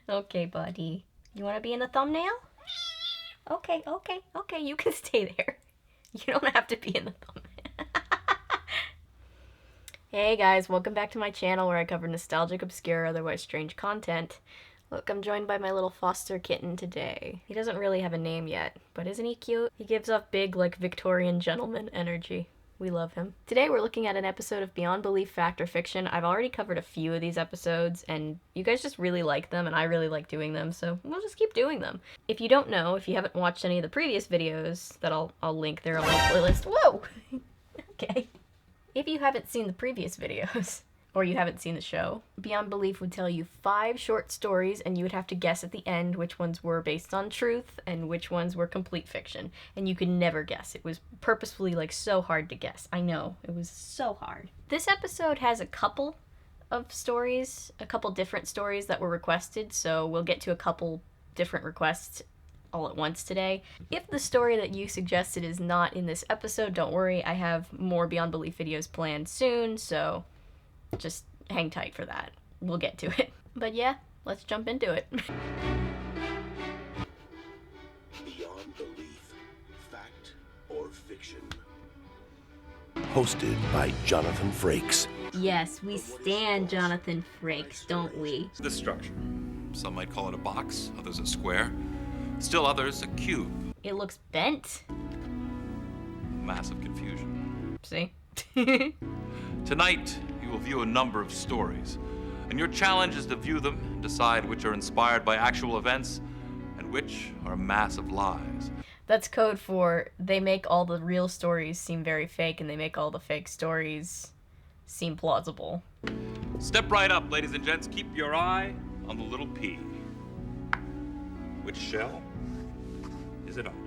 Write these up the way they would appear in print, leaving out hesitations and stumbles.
Okay, buddy. You want to be in the thumbnail? Okay, you can stay there. You don't have to be in the thumbnail. Hey guys, welcome back to my channel where I cover nostalgic, obscure, otherwise strange content. Look, I'm joined by my little foster kitten today. He doesn't really have a name yet, but isn't he cute? He gives off big, like, Victorian gentleman energy. We love him. Today we're looking at an episode of Beyond Belief Fact or Fiction. I've already covered a few of these episodes, and you guys just really like them, and I really like doing them, so we'll just keep doing them. If you don't know, if you haven't watched any of the previous videos that I'll link, they're on my playlist. Whoa! Okay. If you haven't seen the previous videos, or you haven't seen the show, Beyond Belief would tell you 5 short stories, and you would have to guess at the end which ones were based on truth and which ones were complete fiction. And you could never guess. It was purposefully, like, so hard to guess. I know, it was so hard. This episode has a couple of stories, a couple different stories that were requested, so we'll get to a couple different requests all at once today. If the story that you suggested is not in this episode, don't worry, I have more Beyond Belief videos planned soon, so just hang tight for that. We'll get to it. But yeah, let's jump into it. Beyond Belief, Fact or Fiction. Hosted by Jonathan Frakes. Yes, we stand Jonathan Frakes, don't we? This structure. Some might call it a box, others a square, still others a cube. It looks bent. Massive confusion. See? Tonight, you will view a number of stories, and your challenge is to view them and decide which are inspired by actual events and which are a mass of lies. That's code for they make all the real stories seem very fake and they make all the fake stories seem plausible. Step right up, ladies and gents. Keep your eye on the little P. Which shell is it under?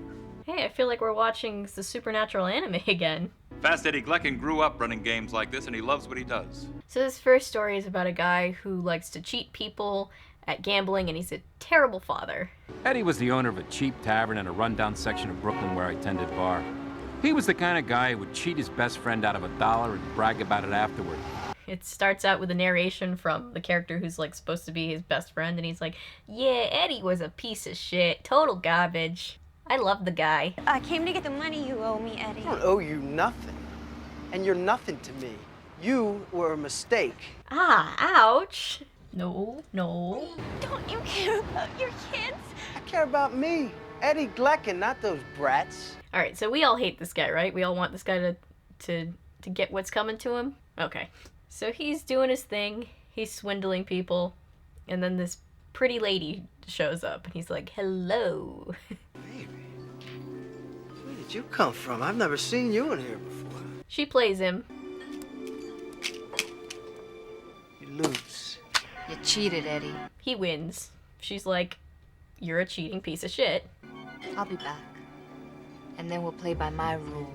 Hey, I feel like we're watching the supernatural anime again. Fast Eddie Glecken grew up running games like this, and he loves what he does. So this first story is about a guy who likes to cheat people at gambling, and he's a terrible father. Eddie was the owner of a cheap tavern in a rundown section of Brooklyn where I tended bar. He was the kind of guy who would cheat his best friend out of $1 and brag about it afterward. It starts out with a narration from the character who's, like, supposed to be his best friend, and he's like, yeah, Eddie was a piece of shit, total garbage. I love the guy. I came to get the money you owe me, Eddie. I don't owe you nothing. And you're nothing to me. You were a mistake. Ah, ouch. No. Don't you care about your kids? I care about me. Eddie Glecken, not those brats. Alright, so we all hate this guy, right? We all want this guy to get what's coming to him? Okay. So he's doing his thing. He's swindling people. And then this pretty lady shows up. And he's like, hello. Baby, where did you come from? I've never seen you in here before. She plays him. You lose. You cheated, Eddie. He wins. She's like, you're a cheating piece of shit. I'll be back. And then we'll play by my rules.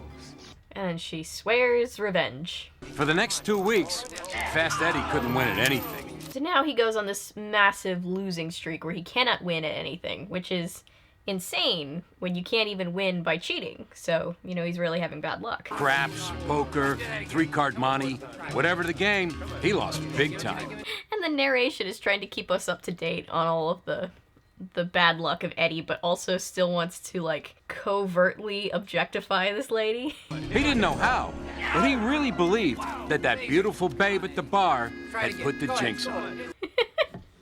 And she swears revenge. For the next 2 weeks, Fast Eddie couldn't win at anything. So now he goes on this massive losing streak where he cannot win at anything, which is insane when you can't even win by cheating. So, you know, he's really having bad luck. Craps, poker, 3-card monte, whatever the game, he lost big time. And the narration is trying to keep us up to date on all of the bad luck of Eddie, but also still wants to, like, covertly objectify this lady. He didn't know how, but he really believed that beautiful babe at the bar had put the jinx on it.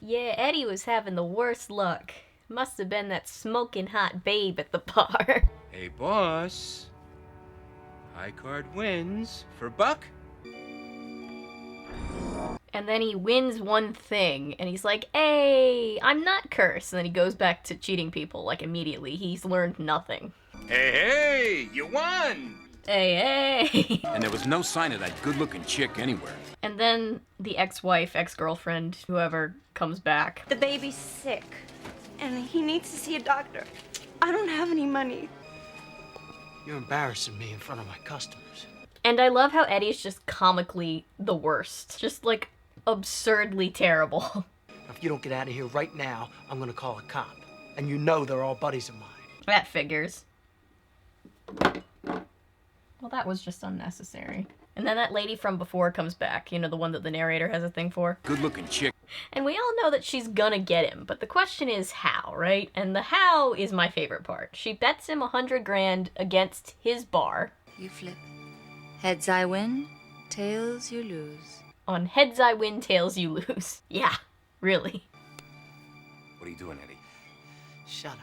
Yeah, Eddie was having the worst luck. Must have been that smoking hot babe at the bar. Hey, boss. High card wins for Buck. And then he wins one thing, and he's like, hey, I'm not cursed. And then he goes back to cheating people, like, immediately. He's learned nothing. Hey, you won! Hey. And there was no sign of that good-looking chick anywhere. And then the ex-wife, ex-girlfriend, whoever, comes back. The baby's sick, and he needs to see a doctor. I don't have any money. You're embarrassing me in front of my customers. And I love how Eddie's just comically the worst. Just, like, absurdly terrible. If you don't get out of here right now, I'm gonna call a cop. And you know they're all buddies of mine. That figures. Well, that was just unnecessary. And then that lady from before comes back, you know, the one that the narrator has a thing for. Good-looking chick. And we all know that she's gonna get him, but the question is how, right? And the how is my favorite part. She bets him 100 grand against his bar. You flip. Heads I win, tails you lose. On heads I win, tails you lose. Yeah, really. What are you doing, Eddie? Shut up.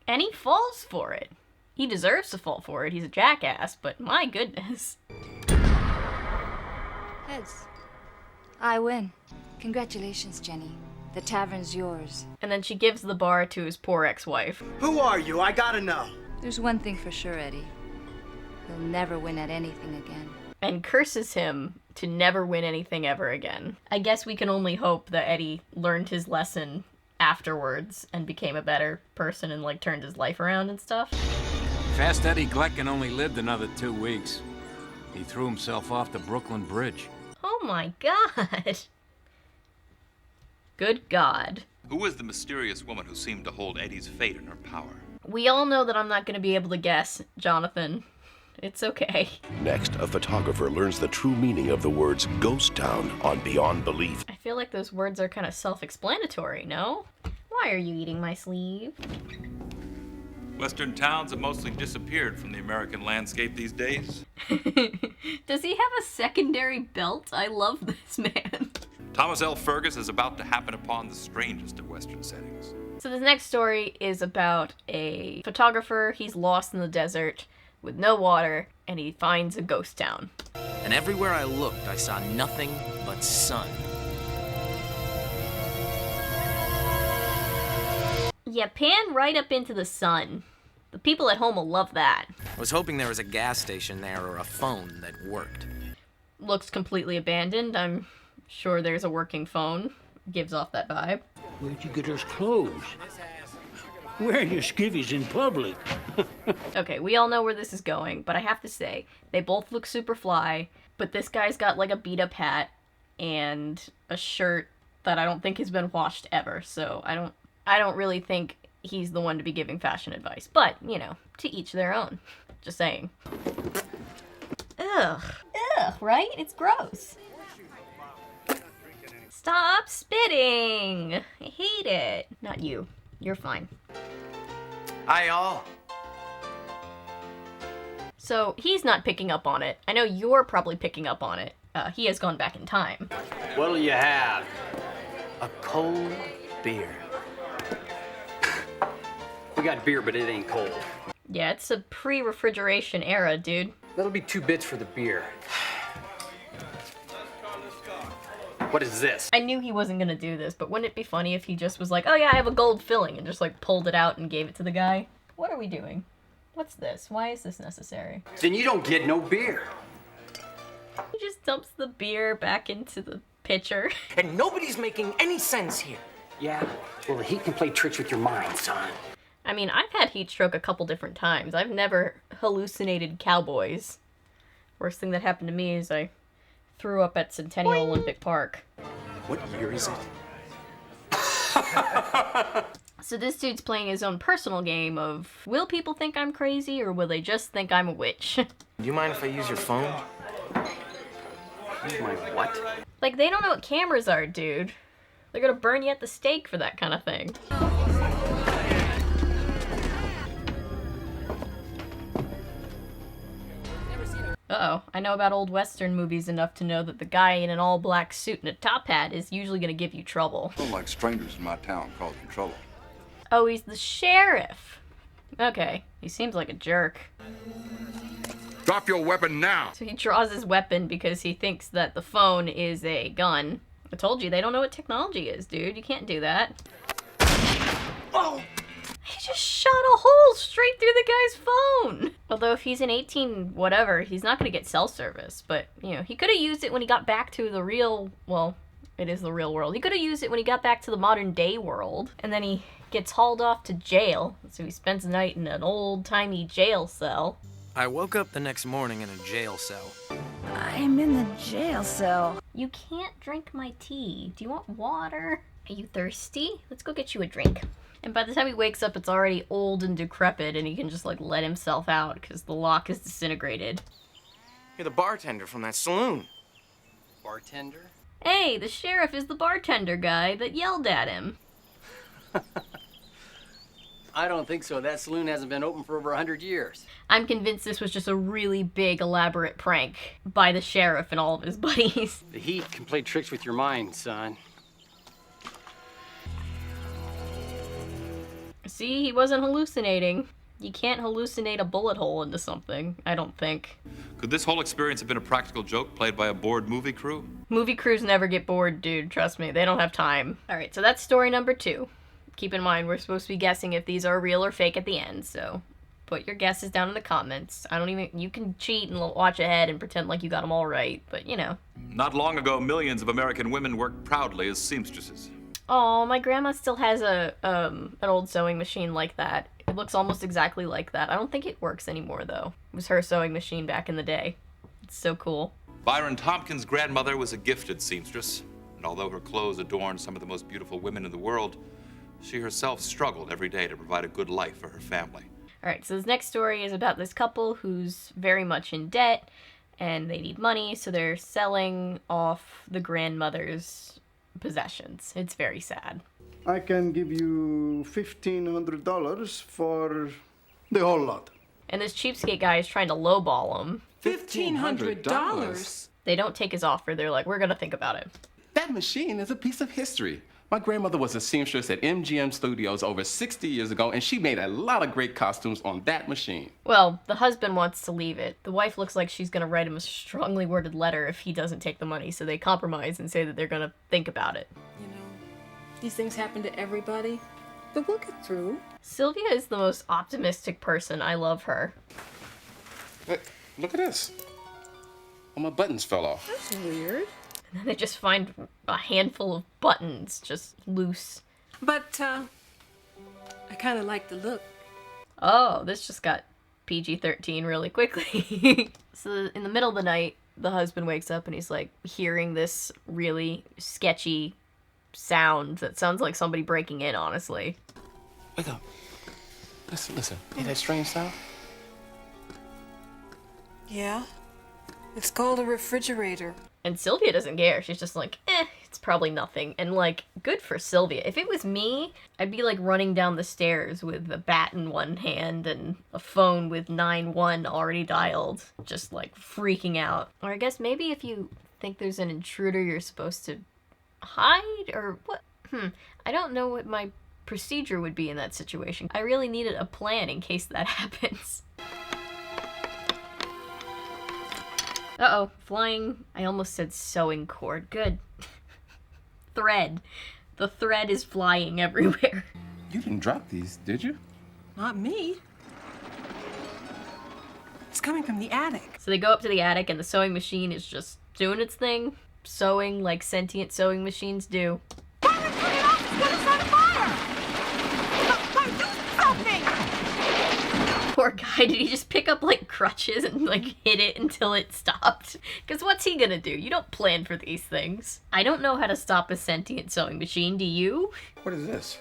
And he falls for it. He deserves to fall for it. He's a jackass, but my goodness. Heads. I win. Congratulations, Jenny. The tavern's yours. And then she gives the bar to his poor ex-wife. Who are you? I gotta know. There's one thing for sure, Eddie. You'll never win at anything again. And curses him to never win anything ever again. I guess we can only hope that Eddie learned his lesson afterwards and became a better person and, like, turned his life around and stuff. Fast Eddie Glecken only lived another 2 weeks. He threw himself off the Brooklyn Bridge. Oh my god. Good God. Who was the mysterious woman who seemed to hold Eddie's fate in her power? We all know that I'm not going to be able to guess, Jonathan. It's okay. Next, a photographer learns the true meaning of the words ghost town on Beyond Belief. I feel like those words are kind of self-explanatory, no? Why are you eating my sleeve? Western towns have mostly disappeared from the American landscape these days. Does he have a secondary belt? I love this man. Thomas L. Fergus is about to happen upon the strangest of Western settings. So this next story is about a photographer. He's lost in the desert with no water, and he finds a ghost town. And everywhere I looked, I saw nothing but sun. Yeah, pan right up into the sun. The people at home will love that. I was hoping there was a gas station there or a phone that worked. Looks completely abandoned. I'm sure there's a working phone. Gives off that vibe. Where'd you get those clothes? Wearing your skivvies in public. Okay, we all know where this is going, but I have to say, they both look super fly, but this guy's got like a beat-up hat and a shirt that I don't think has been washed ever, so I don't really think he's the one to be giving fashion advice. But, you know, to each their own. Just saying. Ugh. Ugh, right? It's gross. Stop spitting! I hate it. Not you. You're fine. Hi, y'all. So, he's not picking up on it. I know you're probably picking up on it. He has gone back in time. What'll you have? A cold beer. We got beer, but it ain't cold. Yeah, it's a pre-refrigeration era, dude. That'll be 2 bits for the beer. What is this? I knew he wasn't gonna do this, but wouldn't it be funny if he just was like, oh yeah, I have a gold filling, and just like pulled it out and gave it to the guy? What are we doing? What's this? Why is this necessary? Then you don't get no beer. He just dumps the beer back into the pitcher. And nobody's making any sense here. Yeah? Well, the heat can play tricks with your mind, son. I mean, I've had heat stroke a couple different times. I've never hallucinated Cowboys. Worst thing that happened to me is I threw up at Centennial Olympic Park. What year is it? So this dude's playing his own personal game of, will people think I'm crazy or will they just think I'm a witch? Do you mind if I use your phone? Use my what? Like, they don't know what cameras are, dude. They're gonna burn you at the stake for that kind of thing. Uh-oh, I know about old Western movies enough to know that the guy in an all-black suit and a top hat is usually gonna give you trouble. I don't like strangers in my town causing trouble. Oh, he's the sheriff. Okay, he seems like a jerk. Drop your weapon now! So he draws his weapon because he thinks that the phone is a gun. I told you, they don't know what technology is, dude. You can't do that. Oh! He just shot a hole straight through the guy's phone! Although if he's an 18 whatever, he's not gonna get cell service. But, you know, he could have used it when he got back to the real, well, it is the real world. He could have used it when he got back to the modern day world. And then he gets hauled off to jail. So he spends the night in an old-timey jail cell. I woke up the next morning in a jail cell. I'm in the jail cell. You can't drink my tea. Do you want water? Are you thirsty? Let's go get you a drink. And by the time he wakes up, it's already old and decrepit, and he can just, like, let himself out because the lock is disintegrated. You're the bartender from that saloon. Bartender? Hey, the sheriff is the bartender guy that yelled at him. I don't think so. That saloon hasn't been open for over 100 years. I'm convinced this was just a really big, elaborate prank by the sheriff and all of his buddies. The heat can play tricks with your mind, son. See, he wasn't hallucinating. You can't hallucinate a bullet hole into something, I don't think. Could this whole experience have been a practical joke played by a bored movie crew? Movie crews never get bored, dude. Trust me, they don't have time. Alright, so that's story number 2. Keep in mind, we're supposed to be guessing if these are real or fake at the end, so put your guesses down in the comments. You can cheat and watch ahead and pretend like you got them all right, but you know. Not long ago, millions of American women worked proudly as seamstresses. Oh, my grandma still has an old sewing machine like that. It looks almost exactly like that. I don't think it works anymore, though. It was her sewing machine back in the day. It's so cool. Byron Tompkins' grandmother was a gifted seamstress, and although her clothes adorned some of the most beautiful women in the world, she herself struggled every day to provide a good life for her family. Alright, so this next story is about this couple who's very much in debt, and they need money, so they're selling off the grandmother's possessions. It's very sad. I can give you $1,500 for the whole lot. And this cheapskate guy is trying to lowball him. $1,500? They don't take his offer. They're like, we're gonna think about it. That machine is a piece of history. My grandmother was a seamstress at MGM Studios over 60 years ago, and she made a lot of great costumes on that machine. Well, the husband wants to leave it. The wife looks like she's gonna write him a strongly worded letter if he doesn't take the money, so they compromise and say that they're gonna think about it. You know, these things happen to everybody, but we'll get through. Sylvia is the most optimistic person. I love her. Look at this. All my buttons fell off. That's weird. And then they just find a handful of buttons just loose. But, I kind of like the look. Oh, this just got PG-13 really quickly. So in the middle of the night, the husband wakes up and he's like hearing this really sketchy sound that sounds like somebody breaking in, honestly. Wake up. Listen. Hear that strange sound? Yeah. It's called a refrigerator. And Sylvia doesn't care. She's just like, it's probably nothing. And like, good for Sylvia. If it was me, I'd be like running down the stairs with a bat in one hand and a phone with 911 already dialed, just like freaking out. Or I guess maybe if you think there's an intruder, you're supposed to hide or what? I don't know what my procedure would be in that situation. I really needed a plan in case that happens. Uh-oh, flying, I almost said sewing cord. Good. Thread. The thread is flying everywhere. You didn't drop these, did you? Not me. It's coming from the attic. So they go up to the attic and the sewing machine is just doing its thing. Sewing like sentient sewing machines do. Poor guy, did he just pick up like crutches and like hit it until it stopped? Because what's he gonna do? You don't plan for these things. I don't know how to stop a sentient sewing machine, do you? What is this?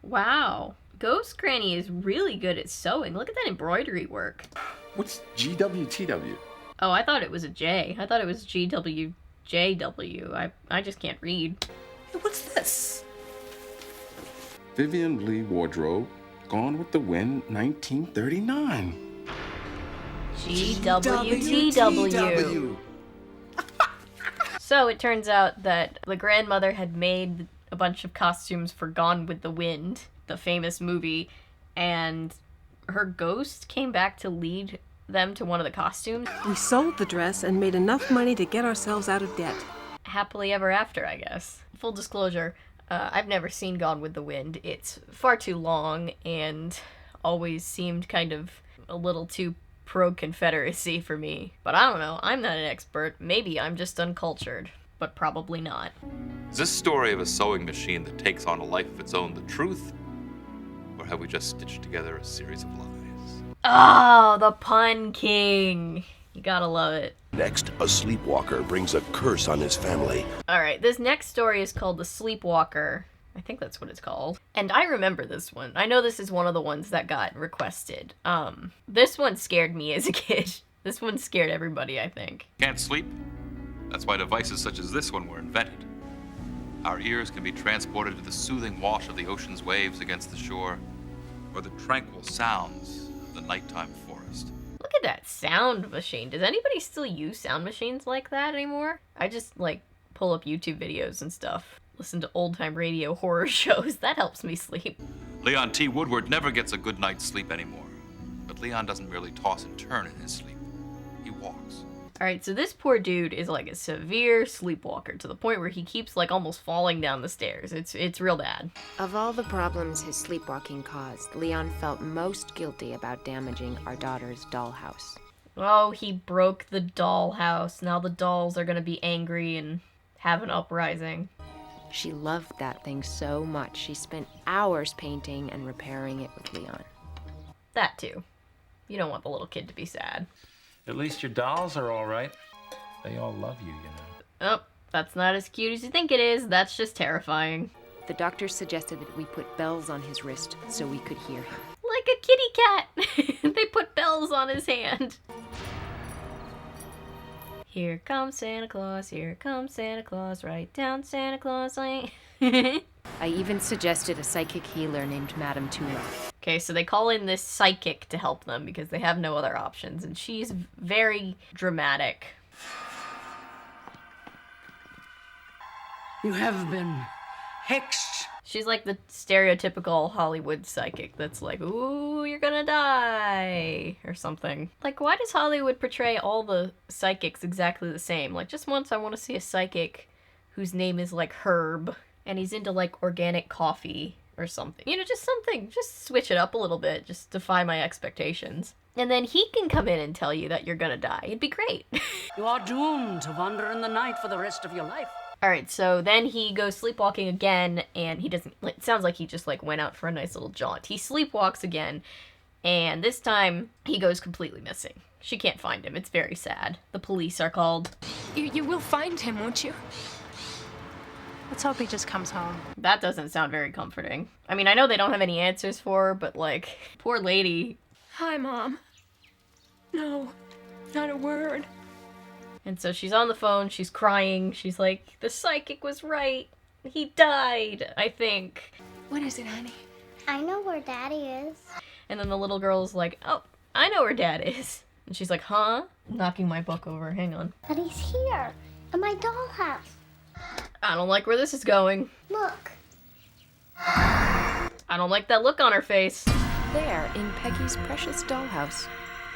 Wow. Ghost Granny is really good at sewing. Look at that embroidery work. What's GWTW? Oh, I thought it was a J. I thought it was GWJW. I just can't read. Hey, what's this? Vivian Lee wardrobe. Gone with the Wind, 1939. GWTW. So it turns out that the grandmother had made a bunch of costumes for Gone with the Wind, the famous movie, and her ghost came back to lead them to one of the costumes. We sold the dress and made enough money to get ourselves out of debt. Happily ever after, I guess. Full disclosure, I've never seen Gone with the Wind. It's far too long and always seemed kind of a little too pro-Confederacy for me. But I don't know, I'm not an expert. Maybe I'm just uncultured, but probably not. Is this story of a sewing machine that takes on a life of its own the truth? Or have we just stitched together a series of lies? Oh, the pun king. You gotta love it. Next, a sleepwalker brings a curse on his family. Alright, this next story is called The Sleepwalker. I think that's what it's called. And I remember this one. I know this is one of the ones that got requested. This one scared me as a kid. This one scared everybody, I think. Can't sleep? That's why devices such as this one were invented. Our ears can be transported to the soothing wash of the ocean's waves against the shore, or the tranquil sounds of the nighttime forest. Look at that sound machine. Does anybody still use sound machines like that anymore? I just, like, pull up YouTube videos and stuff. Listen to old-time radio horror shows. That helps me sleep. Leon T. Woodward never gets a good night's sleep anymore. But Leon doesn't merely toss and turn in his sleep. He walks. Alright, so this poor dude is like a severe sleepwalker to the point where he keeps like almost falling down the stairs. It's real bad. Of all the problems his sleepwalking caused, Leon felt most guilty about damaging our daughter's dollhouse. Oh, he broke the dollhouse. Now the dolls are gonna be angry and have an uprising. She loved that thing so much, she spent hours painting and repairing it with Leon. That too. You don't want the little kid to be sad. At least your dolls are all right. They all love you, you know. Oh, that's not as cute as you think it is. That's just terrifying. The doctor suggested that we put bells on his wrist so we could hear him. Like a kitty cat. They put bells on his hand. Here comes Santa Claus, here comes Santa Claus, right down Santa Claus Lane. I even suggested a psychic healer named Madame Tula. Okay, so they call in this psychic to help them because they have no other options, and she's very dramatic. You have been hexed. She's like the stereotypical Hollywood psychic that's like, ooh, you're gonna die, or something. Like, why does Hollywood portray all the psychics exactly the same? Like, just once I want to see a psychic whose name is like Herb, and he's into like organic coffee or something. You know, just something, just switch it up a little bit, just defy my expectations. And then he can come in and tell you that you're gonna die. It'd be great. You are doomed to wander in the night for the rest of your life. Alright, so then he goes sleepwalking again, and he doesn't, it sounds like he just like went out for a nice little jaunt. He sleepwalks again, and this time he goes completely missing. She can't find him. It's very sad. The police are called. You will find him, won't you? Let's hope he just comes home. That doesn't sound very comforting. I mean, I know they don't have any answers for her, but like, poor lady. Hi, Mom. No, not a word. And so she's on the phone, she's crying, she's like, the psychic was right. He died, I think. What is it, honey? I know where Daddy is. And then the little girl's like, oh, I know where Dad is. And she's like, huh? Knocking my book over, hang on. But he's here, in my dollhouse. I don't like where this is going. Look. I don't like that look on her face. There, in Peggy's precious dollhouse,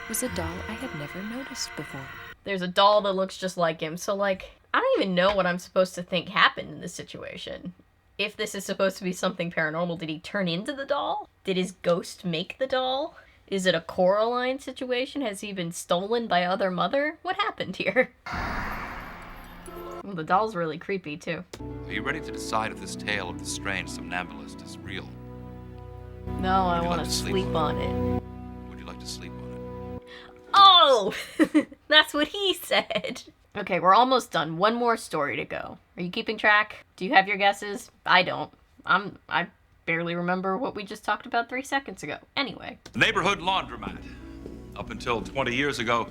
was a doll I had never noticed before. There's a doll that looks just like him, so like, I don't even know what I'm supposed to think happened in this situation. If this is supposed to be something paranormal, did he turn into the doll? Did his ghost make the doll? Is it a Coraline situation? Has he been stolen by other mother? What happened here? Well, the doll's really creepy, too. Are you ready to decide if this tale of the strange somnambulist is real? No, I want to sleep on it. Would you like to sleep on it? Oh! That's what he said. Okay, we're almost done. One more story to go. Are you keeping track? Do you have your guesses? I don't. I barely remember what we just talked about 3 seconds ago. Anyway. Neighborhood laundromat. Up until 20 years ago,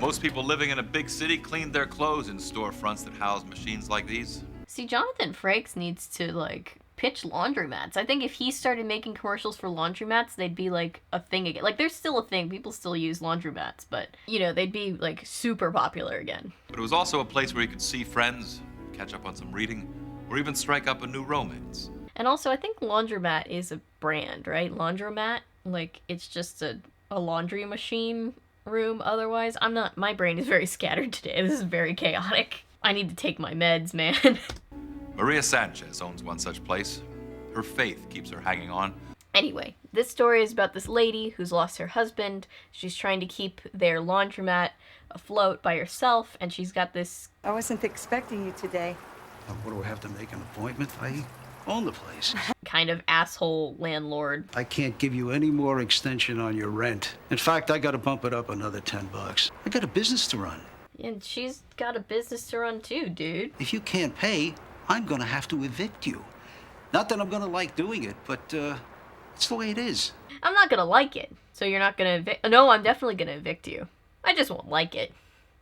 most people living in a big city cleaned their clothes in storefronts that housed machines like these. See, Jonathan Frakes needs to, like, pitch laundromats. I think if he started making commercials for laundromats, they'd be, like, a thing again. Like, there's still a thing. People still use laundromats, but, you know, they'd be, like, super popular again. But it was also a place where you could see friends, catch up on some reading, or even strike up a new romance. And also, I think laundromat is a brand, right? Laundromat? Like, it's just a laundry machine room otherwise. My brain is very scattered today. This is very chaotic. I need to take my meds, man. Maria Sanchez owns one such place. Her faith keeps her hanging on. Anyway, this story is about this lady who's lost her husband. She's trying to keep their laundromat afloat by herself, and she's got this... I wasn't expecting you today. What do I have to make an appointment? I own the place. kind of asshole landlord. I can't give you any more extension on your rent. In fact, I gotta bump it up another $10. I got a business to run. And she's got a business to run too, dude. If you can't pay, I'm gonna have to evict you. Not that I'm gonna like doing it, but it's the way it is. I'm not gonna like it. So you're not gonna evict? No, I'm definitely gonna evict you. I just won't like it.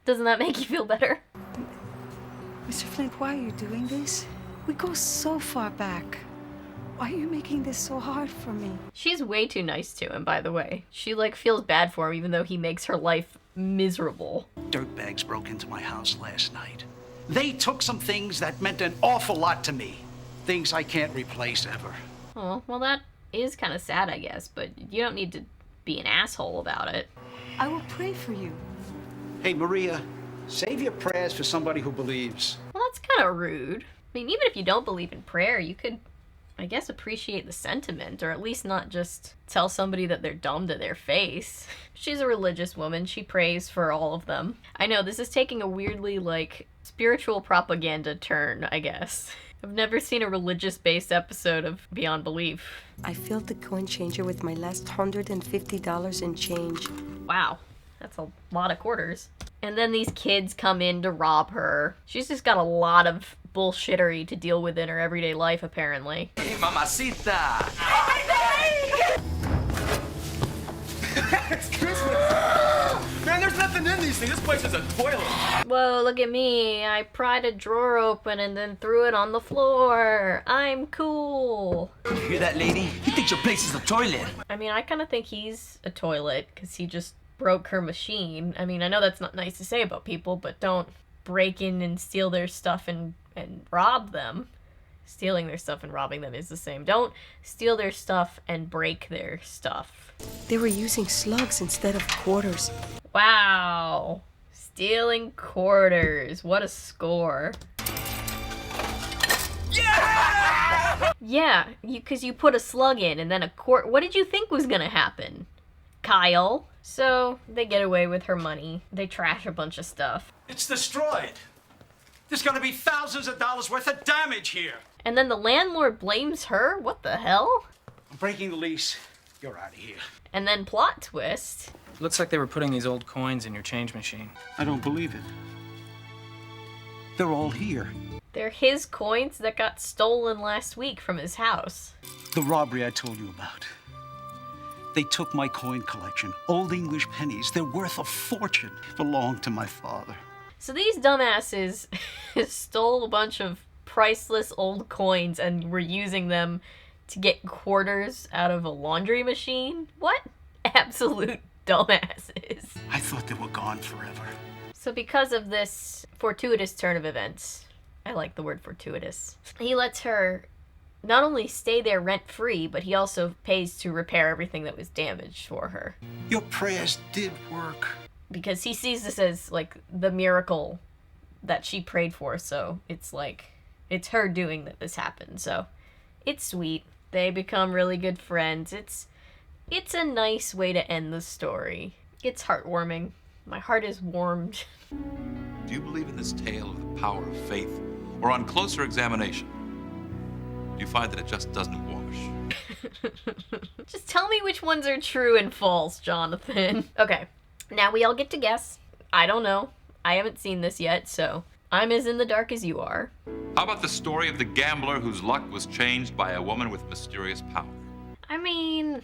Doesn't that make you feel better? Mr. Flint, why are you doing this? We go so far back. Why are you making this so hard for me? She's way too nice to him, by the way. She, like, feels bad for him even though he makes her life miserable. Dirtbags broke into my house last night. They took some things that meant an awful lot to me. Things I can't replace ever. Oh, well, that is kind of sad, I guess, but you don't need to be an asshole about it. I will pray for you. Hey, Maria, save your prayers for somebody who believes. Well, that's kind of rude. I mean, even if you don't believe in prayer, you could, I guess, appreciate the sentiment, or at least not just tell somebody that they're dumb to their face. She's a religious woman. She prays for all of them. I know, this is taking a weirdly, like, spiritual propaganda turn, I guess. I've never seen a religious-based episode of Beyond Belief. I filled the coin changer with my last $150 in change. Wow, that's a lot of quarters. And then these kids come in to rob her. She's just got a lot of bullshittery to deal with in her everyday life, apparently. Hey, mamacita! Excuse me! Man, there's nothing in these things. This place is a toilet. Whoa, look at me. I pried a drawer open and then threw it on the floor. I'm cool. You hear that, lady? He thinks your place is a toilet. I mean, I kind of think he's a toilet because he just broke her machine. I mean, I know that's not nice to say about people, but don't break in and steal their stuff and rob them. Stealing their stuff and robbing them is the same. Don't steal their stuff and break their stuff. They were using slugs instead of quarters. Wow. Stealing quarters. What a score. Yeah! Yeah, because you put a slug in and then a quart. What did you think was gonna happen, Kyle? So they get away with her money. They trash a bunch of stuff. It's destroyed. There's gonna be thousands of dollars worth of damage here. And then the landlord blames her? What the hell? I'm breaking the lease. You're out of here. And then plot twist. Looks like they were putting these old coins in your change machine. I don't believe it. They're all here. They're his coins that got stolen last week from his house. The robbery I told you about. They took my coin collection, old English pennies. They're worth a fortune. Belonged to my father. So these dumbasses stole a bunch of priceless old coins and were using them to get quarters out of a laundry machine? What? Absolute dumbasses. I thought they were gone forever. So because of this fortuitous turn of events, I like the word fortuitous, he lets her not only stay there rent-free, but he also pays to repair everything that was damaged for her. Your prayers did work. Because he sees this as, like, the miracle that she prayed for, so it's like, it's her doing that this happened, so it's sweet. They become really good friends. It's a nice way to end the story. It's heartwarming. My heart is warmed. Do you believe in this tale of the power of faith? Or on closer examination, do you find that it just doesn't wash? Just tell me which ones are true and false, Jonathan. Okay, now we all get to guess. I don't know. I haven't seen this yet, so I'm as in the dark as you are. How about the story of the gambler whose luck was changed by a woman with mysterious power? I mean,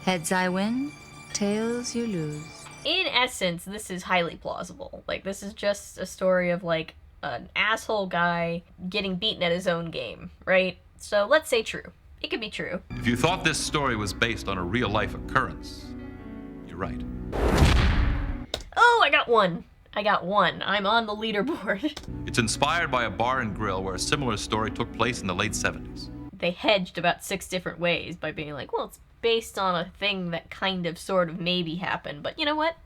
heads I win, tails you lose. In essence, this is highly plausible. Like, this is just a story of, like, an asshole guy getting beaten at his own game, right? So let's say true. It could be true. If you thought this story was based on a real-life occurrence, you're right. Oh, I got one. I'm on the leaderboard. It's inspired by a bar and grill where a similar story took place in the late 70s. They hedged about 6 different ways by being like, well, it's based on a thing that kind of, sort of, maybe happened. But you know what?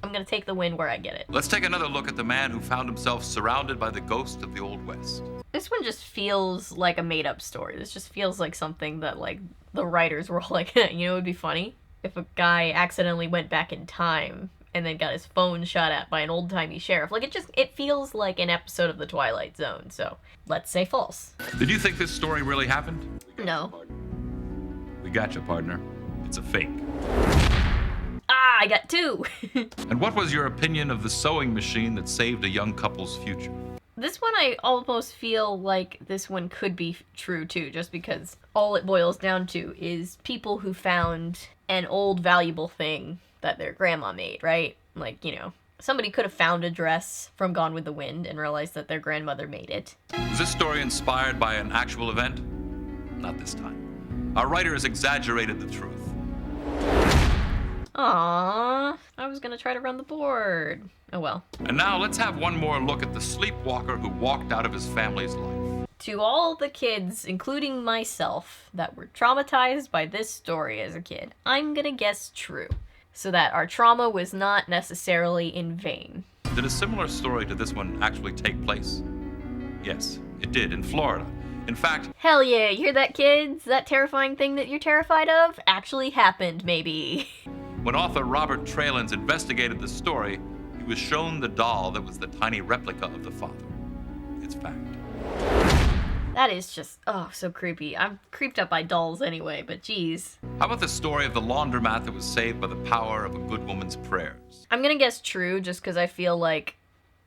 I'm gonna take the win where I get it. Let's take another look at the man who found himself surrounded by the ghost of the Old West. This one just feels like a made-up story. This just feels like something that, like, the writers were like, you know, it would be funny if a guy accidentally went back in time and then got his phone shot at by an old-timey sheriff. Like, it feels like an episode of The Twilight Zone, so let's say false. Did you think this story really happened? No. We got you, partner. It's a fake. Ah, I got 2! And what was your opinion of the sewing machine that saved a young couple's future? This one I almost feel like this one could be true too, just because all it boils down to is people who found an old valuable thing that their grandma made, right? Like, you know, Somebody could have found a dress from Gone with the Wind and realized that their grandmother made it. Was this story inspired by an actual event? Not this time. Our writers exaggerated the truth. Aww, I was gonna try to run the board. Oh well. And now let's have one more look at the sleepwalker who walked out of his family's life. To all the kids, including myself, that were traumatized by this story as a kid, I'm gonna guess true, so that our trauma was not necessarily in vain. Did a similar story to this one actually take place? Yes, it did, in Florida. In fact... Hell yeah, you hear that, kids? That terrifying thing that you're terrified of actually happened, maybe. When author Robert Tralins investigated the story, he was shown the doll that was the tiny replica of the father. It's fact. That is just, oh, so creepy. I'm creeped up by dolls anyway, but geez. How about the story of the laundromat that was saved by the power of a good woman's prayers? I'm gonna guess true, just because I feel like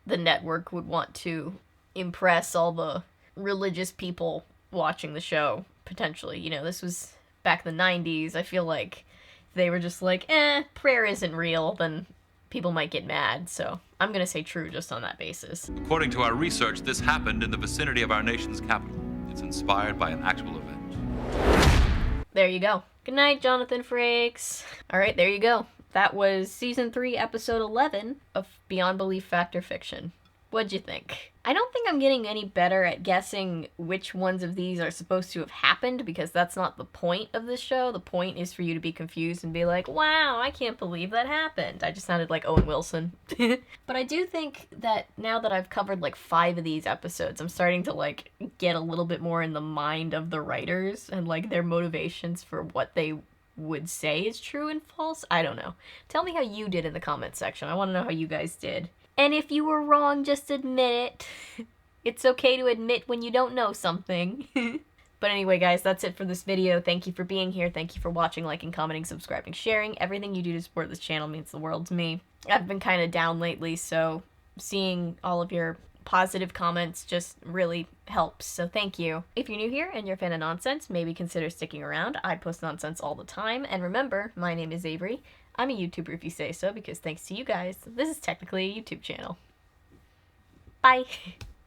the network would want to impress all the religious people watching the show, potentially. You know, this was back in the 90s. I feel like if they were just like, prayer isn't real, then people might get mad. So I'm gonna say true just on that basis. According to our research, this happened in the vicinity of our nation's capital. It's inspired by an actual event. There you go. Good night, Jonathan Frakes. All right, there you go. That was season 3, episode 11 of Beyond Belief Fact or Fiction. What'd you think? I don't think I'm getting any better at guessing which ones of these are supposed to have happened, because that's not the point of this show. The point is for you to be confused and be like, wow, I can't believe that happened. I just sounded like Owen Wilson. But I do think that now that I've covered like 5 of these episodes, I'm starting to like get a little bit more in the mind of the writers and like their motivations for what they would say is true and false. I don't know. Tell me how you did in the comments section. I want to know how you guys did. And if you were wrong, just admit it. It's okay to admit when you don't know something. But anyway, guys, that's it for this video. Thank you for being here. Thank you for watching, liking, commenting, subscribing, sharing. Everything you do to support this channel means the world to me. I've been kind of down lately, so seeing all of your positive comments just really helps, so thank you. If you're new here and you're a fan of nonsense, maybe consider sticking around. I post nonsense all the time. And remember, my name is Avery. I'm a YouTuber if you say so, because thanks to you guys, this is technically a YouTube channel. Bye!